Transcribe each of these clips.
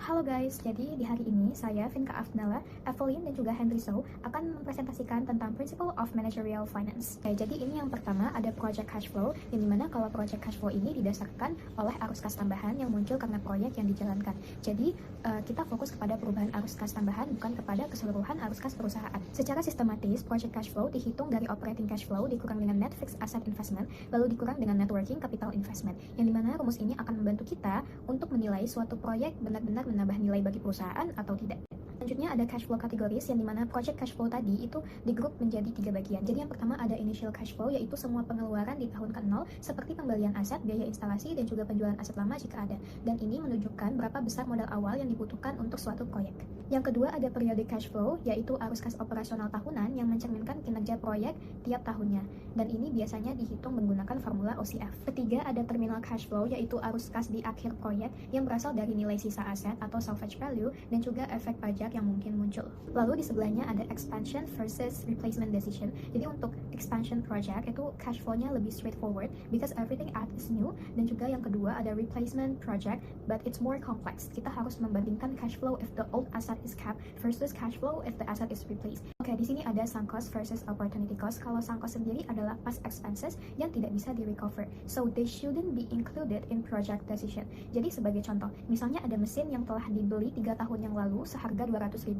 Halo guys, jadi di hari ini saya, Vinka Afnala, Evelyn dan juga Henry So akan mempresentasikan tentang Principle of Managerial Finance. Oke, jadi ini yang pertama ada Project Cash Flow, yang dimana kalau Project Cash Flow ini didasarkan oleh arus kas tambahan yang muncul karena proyek yang dijalankan. Jadi kita fokus kepada perubahan arus kas tambahan bukan kepada keseluruhan arus kas perusahaan. Secara sistematis, Project Cash Flow dihitung dari Operating Cash Flow dikurang dengan Net Fixed Asset Investment, lalu dikurang dengan Net Working Capital Investment, yang dimana rumus ini akan membantu kita untuk menilai suatu proyek benar-benar menambah nilai bagi perusahaan atau tidak. Selanjutnya ada cash flow kategoris, yang dimana project cash flow tadi itu digrup menjadi 3 bagian. Jadi yang pertama ada initial cash flow, yaitu semua pengeluaran di tahun ke-0 seperti pembelian aset, biaya instalasi, dan juga penjualan aset lama jika ada. Dan ini menunjukkan berapa besar modal awal yang dibutuhkan untuk suatu proyek. Yang kedua ada periodic cash flow, yaitu arus kas operasional tahunan yang mencerminkan kinerja proyek tiap tahunnya. Dan ini biasanya dihitung menggunakan formula OCF. Ketiga ada terminal cash flow, yaitu arus kas di akhir proyek yang berasal dari nilai sisa aset atau salvage value dan juga efek pajak yang mungkin muncul. Lalu di sebelahnya ada expansion versus replacement decision. Jadi untuk expansion project itu cash flow-nya lebih straightforward because everything add is new, dan juga yang kedua ada replacement project but it's more complex. Kita harus membandingkan cash flow if the old asset is kept versus cash flow if the asset is replaced. Oke, di sini ada sunk cost versus opportunity cost. Kalau sunk cost sendiri adalah past expenses yang tidak bisa di-recover. So they shouldn't be included in project decision. Jadi sebagai contoh, misalnya ada mesin yang telah dibeli 3 tahun yang lalu seharga $200.000.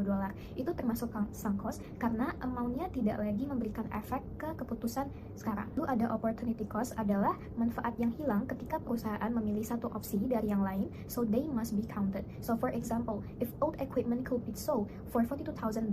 Itu termasuk sunk cost karena amount-nya tidak lagi memberikan efek ke keputusan sekarang. Lalu ada opportunity cost adalah manfaat yang hilang ketika perusahaan memilih satu opsi dari yang lain, so they must be counted. So for example, if old equipment could be sold for $42,000,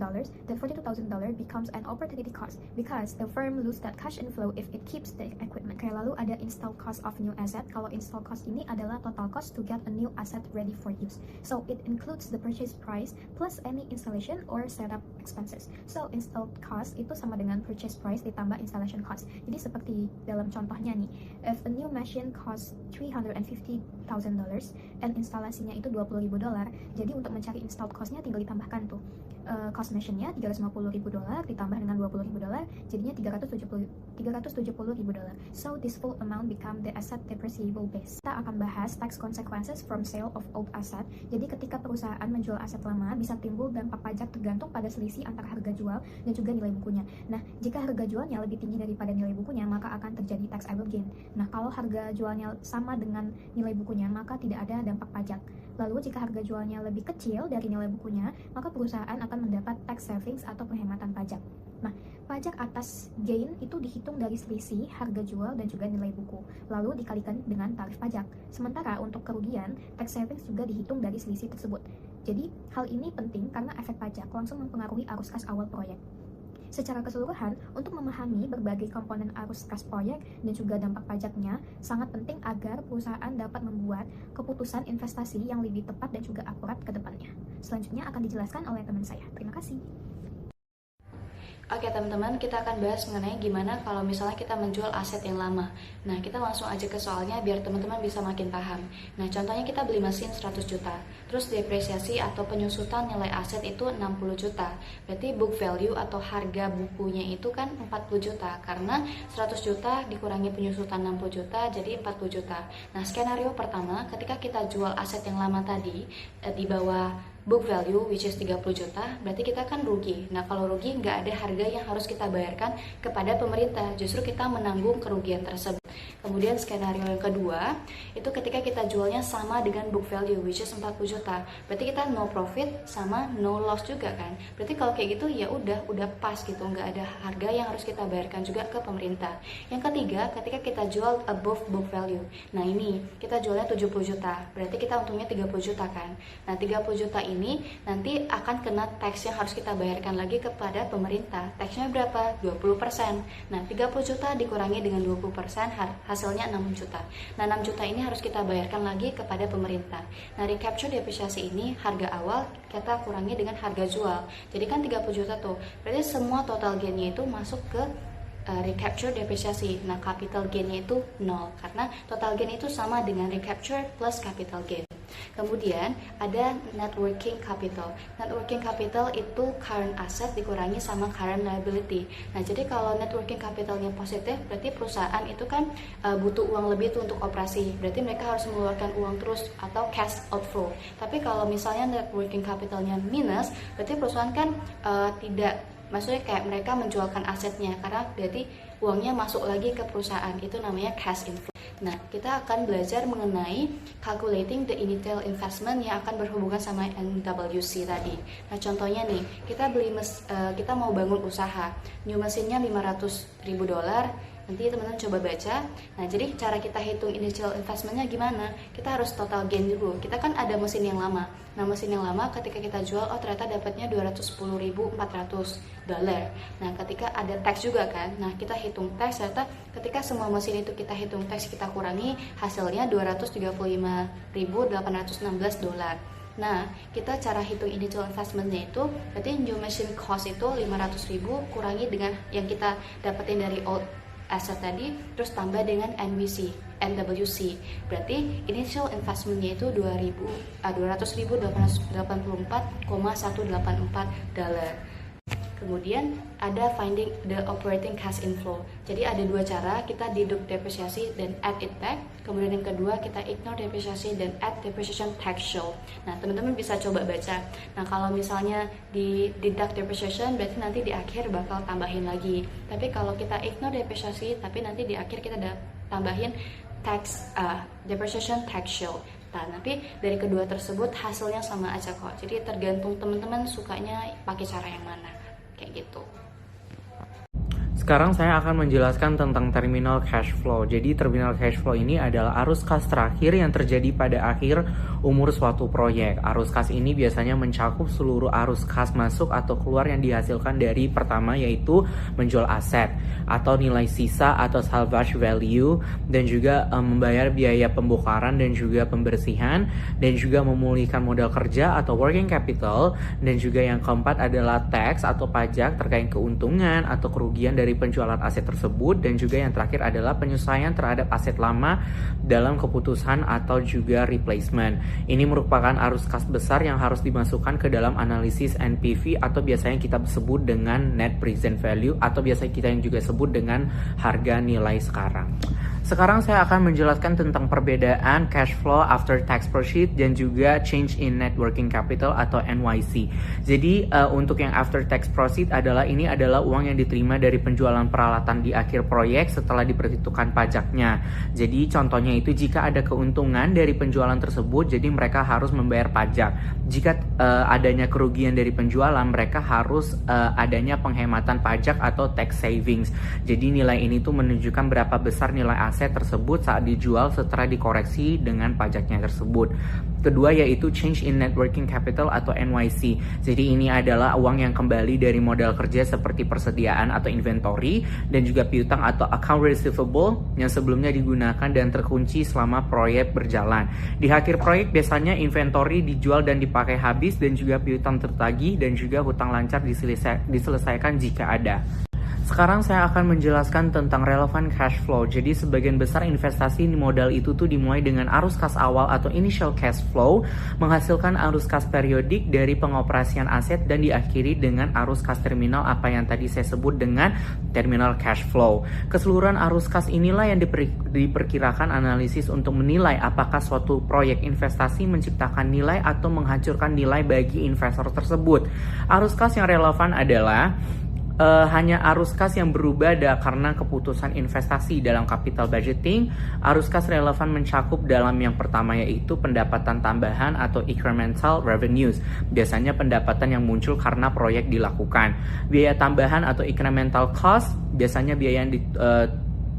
then $42,000 becomes an opportunity cost because the firm lose that cash inflow if it keeps the equipment. Oke, lalu ada install cost of new asset. Kalau install cost ini adalah total cost to get a new asset ready for use. So it includes the purchase price plus any installation or setup expenses. So installed cost itu sama dengan purchase price ditambah installation cost. Jadi seperti dalam contohnya nih, if a new machine cost $350,000 and instalasinya itu $20.000, jadi untuk mencari installed cost-nya tinggal ditambahkan tuh cost machine-nya $350.000 ditambah dengan $20.000, jadinya $370.000. So this full amount become the asset depreciable base. Kita akan bahas tax consequences from sale of old asset. Jadi ketika perusahaan menjual aset lama bisa timbul dampak pajak tergantung pada selisih antara harga jual dan juga nilai bukunya. Nah, jika harga jualnya lebih tinggi daripada nilai bukunya, maka akan terjadi taxable gain. Nah, kalau harga jualnya sama dengan nilai bukunya, maka tidak ada dampak pajak. Lalu jika harga jualnya lebih kecil dari nilai bukunya, maka perusahaan akan mendapat tax savings atau penghematan pajak. Nah, pajak atas gain itu dihitung dari selisih harga jual dan juga nilai buku, lalu dikalikan dengan tarif pajak. Sementara untuk kerugian, tax savings juga dihitung dari selisih tersebut. Jadi, hal ini penting karena efek pajak langsung mempengaruhi arus kas awal proyek. Secara keseluruhan, untuk memahami berbagai komponen arus kas proyek dan juga dampak pajaknya, sangat penting agar perusahaan dapat membuat keputusan investasi yang lebih tepat dan juga akurat ke depannya. Selanjutnya akan dijelaskan oleh teman saya. Terima kasih. Oke teman-teman, kita akan bahas mengenai gimana kalau misalnya kita menjual aset yang lama. Nah, kita langsung aja ke soalnya biar teman-teman bisa makin paham. Nah, contohnya kita beli mesin 100 juta. Terus depresiasi atau penyusutan nilai aset itu 60 juta. Berarti book value atau harga bukunya itu kan 40 juta. Karena 100 juta dikurangi penyusutan 60 juta jadi 40 juta. Nah, skenario pertama ketika kita jual aset yang lama tadi di bawah book value which is 30 juta, berarti kita kan rugi. Nah, kalau rugi nggak ada harga yang harus kita bayarkan kepada pemerintah, justru kita menanggung kerugian tersebut. Kemudian skenario yang kedua, itu ketika kita jualnya sama dengan book value which is 40 juta, berarti kita no profit sama no loss juga kan. Berarti kalau kayak gitu ya udah pas gitu, nggak ada harga yang harus kita bayarkan juga ke pemerintah. Yang ketiga, ketika kita jual above book value. Nah, ini kita jualnya 70 juta, berarti kita untungnya 30 juta kan. Nah, 30 juta ini nanti akan kena tax yang harus kita bayarkan lagi kepada pemerintah. Taxnya berapa? 20%. Nah, 30 juta dikurangi dengan 20%, hasilnya 6 juta. Nah, 6 juta ini harus kita bayarkan lagi kepada pemerintah. Nah, recapture depresiasi ini harga awal kita kurangi dengan harga jual. Jadi kan 30 juta tuh. Berarti semua total gainnya itu masuk ke recapture depresiasi. Nah, capital gainnya itu 0 karena total gain itu sama dengan recapture plus capital gain. Kemudian ada net working capital. Net working capital itu current asset dikurangi sama current liability. Nah, jadi kalau net working capitalnya positif, berarti perusahaan itu kan butuh uang lebih tuh untuk operasi. Berarti mereka harus mengeluarkan uang terus atau cash outflow. Tapi kalau misalnya net working capitalnya minus, berarti perusahaan kan tidak, maksudnya kayak mereka menjualkan asetnya, karena berarti uangnya masuk lagi ke perusahaan. Itu namanya cash inflow. Nah, kita akan belajar mengenai calculating the initial investment yang akan berhubungan sama NWC tadi. Nah, contohnya nih, kita mau bangun usaha, new mesinnya $500.000. Nanti teman-teman coba baca. Nah, jadi cara kita hitung initial investmentnya gimana? Kita harus total gain dulu. Kita kan ada mesin yang lama. Nah, mesin yang lama ketika kita jual, ternyata dapatnya $210.400. Nah, ketika ada tax juga kan. Nah, kita hitung tax, ternyata ketika semua mesin itu kita hitung tax, kita kurangi, hasilnya $235.816. Nah, kita cara hitung initial investmentnya itu, berarti new machine cost itu 500.000 kurangi dengan yang kita dapetin dari old asset tadi, terus tambah dengan NWC. Berarti initial investmentnya itu $200.884,184. Kemudian ada finding the operating cash inflow. Jadi ada dua cara, kita deduct depresiasi dan add it back. Kemudian yang kedua, kita ignore depresiasi dan add depreciation tax show. Nah, teman-teman bisa coba baca. Nah, kalau misalnya di deduct depreciation, berarti nanti di akhir bakal tambahin lagi. Tapi kalau kita ignore depresiasi, tapi nanti di akhir kita tambahin depreciation tax show. Nah, tapi dari kedua tersebut hasilnya sama aja kok. Jadi tergantung teman-teman sukanya pakai cara yang mana. Kayak gitu. Sekarang saya akan menjelaskan tentang terminal cash flow. Jadi terminal cash flow ini adalah arus kas terakhir yang terjadi pada akhir umur suatu proyek. Arus kas ini biasanya mencakup seluruh arus kas masuk atau keluar yang dihasilkan dari pertama, yaitu menjual aset atau nilai sisa atau salvage value, dan juga membayar biaya pembongkaran dan juga pembersihan, dan juga memulihkan modal kerja atau working capital, dan juga yang keempat adalah tax atau pajak terkait keuntungan atau kerugian dari penjualan aset tersebut, dan juga yang terakhir adalah penyesuaian terhadap aset lama dalam keputusan atau juga replacement. Ini merupakan arus kas besar yang harus dimasukkan ke dalam analisis NPV atau biasanya kita sebut dengan net present value, atau biasa kita yang juga sebut dengan harga nilai sekarang. Sekarang saya akan menjelaskan tentang perbedaan cash flow after tax proceed dan juga change in net working capital atau NWC. Jadi untuk yang after tax proceed ini adalah uang yang diterima dari penjualan peralatan di akhir proyek setelah diperhitungkan pajaknya. Jadi contohnya itu jika ada keuntungan dari penjualan tersebut, jadi mereka harus membayar pajak. Jika adanya kerugian dari penjualan, mereka harus adanya penghematan pajak atau tax savings. Jadi nilai ini tuh menunjukkan berapa besar nilai aset tersebut saat dijual setelah dikoreksi dengan pajaknya tersebut. Kedua yaitu change in net working capital atau NWC. Jadi ini adalah uang yang kembali dari modal kerja seperti persediaan atau inventory, dan juga piutang atau account receivable yang sebelumnya digunakan dan terkunci selama proyek berjalan. Di akhir proyek biasanya inventory dijual dan dipakai habis, dan juga piutang tertagih, dan juga hutang lancar diselesaikan jika ada. Sekarang saya akan menjelaskan tentang relevant cash flow. Jadi sebagian besar investasi modal itu tuh dimulai dengan arus kas awal atau initial cash flow, menghasilkan arus kas periodik dari pengoperasian aset, dan diakhiri dengan arus kas terminal apa yang tadi saya sebut dengan terminal cash flow. Keseluruhan arus kas inilah yang diperkirakan analisis untuk menilai apakah suatu proyek investasi menciptakan nilai atau menghancurkan nilai bagi investor tersebut. Arus kas yang relevan adalah hanya arus kas yang berubah karena keputusan investasi dalam capital budgeting. Arus kas relevan mencakup dalam yang pertama yaitu pendapatan tambahan atau incremental revenues. Biasanya pendapatan yang muncul karena proyek dilakukan. Biaya tambahan atau incremental cost biasanya biaya yang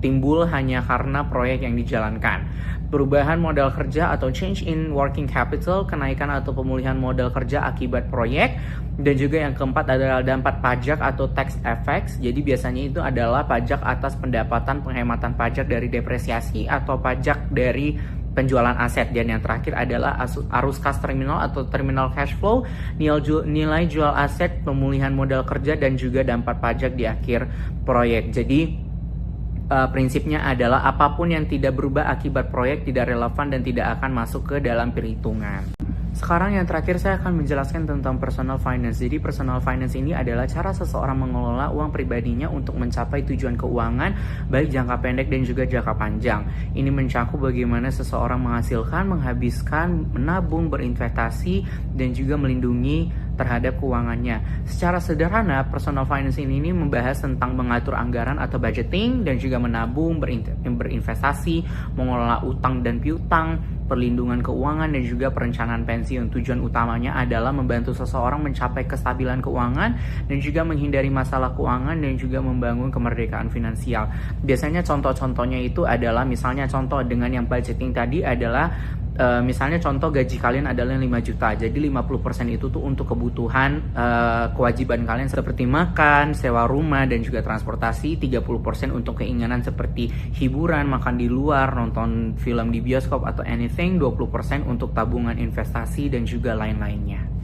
timbul hanya karena proyek yang dijalankan. Perubahan modal kerja atau change in working capital, kenaikan atau pemulihan modal kerja akibat proyek. Dan juga yang keempat adalah dampak pajak atau tax effects. Jadi biasanya itu adalah pajak atas pendapatan, penghematan pajak dari depresiasi atau pajak dari penjualan aset. Dan yang terakhir adalah arus kas terminal atau terminal cash flow, nilai jual aset, pemulihan modal kerja, dan juga dampak pajak di akhir proyek. Jadi prinsipnya adalah apapun yang tidak berubah akibat proyek tidak relevan dan tidak akan masuk ke dalam perhitungan. Sekarang yang terakhir saya akan menjelaskan tentang personal finance. Jadi personal finance ini adalah cara seseorang mengelola uang pribadinya untuk mencapai tujuan keuangan baik jangka pendek dan juga jangka panjang. Ini mencakup bagaimana seseorang menghasilkan, menghabiskan, menabung, berinvestasi dan juga melindungi terhadap keuangannya. Secara sederhana, personal finance ini membahas tentang mengatur anggaran atau budgeting dan juga menabung, berinvestasi, mengelola utang dan piutang, perlindungan keuangan dan juga perencanaan pensiun. Tujuan utamanya adalah membantu seseorang mencapai kestabilan keuangan dan juga menghindari masalah keuangan dan juga membangun kemerdekaan finansial. Biasanya contoh-contohnya itu adalah misalnya contoh dengan yang budgeting tadi adalah misalnya contoh gaji kalian adalah 5 juta, jadi 50% itu tuh untuk kebutuhan kewajiban kalian seperti makan, sewa rumah dan juga transportasi, 30% untuk keinginan seperti hiburan, makan di luar, nonton film di bioskop atau anything, 20% untuk tabungan investasi dan juga lain-lainnya.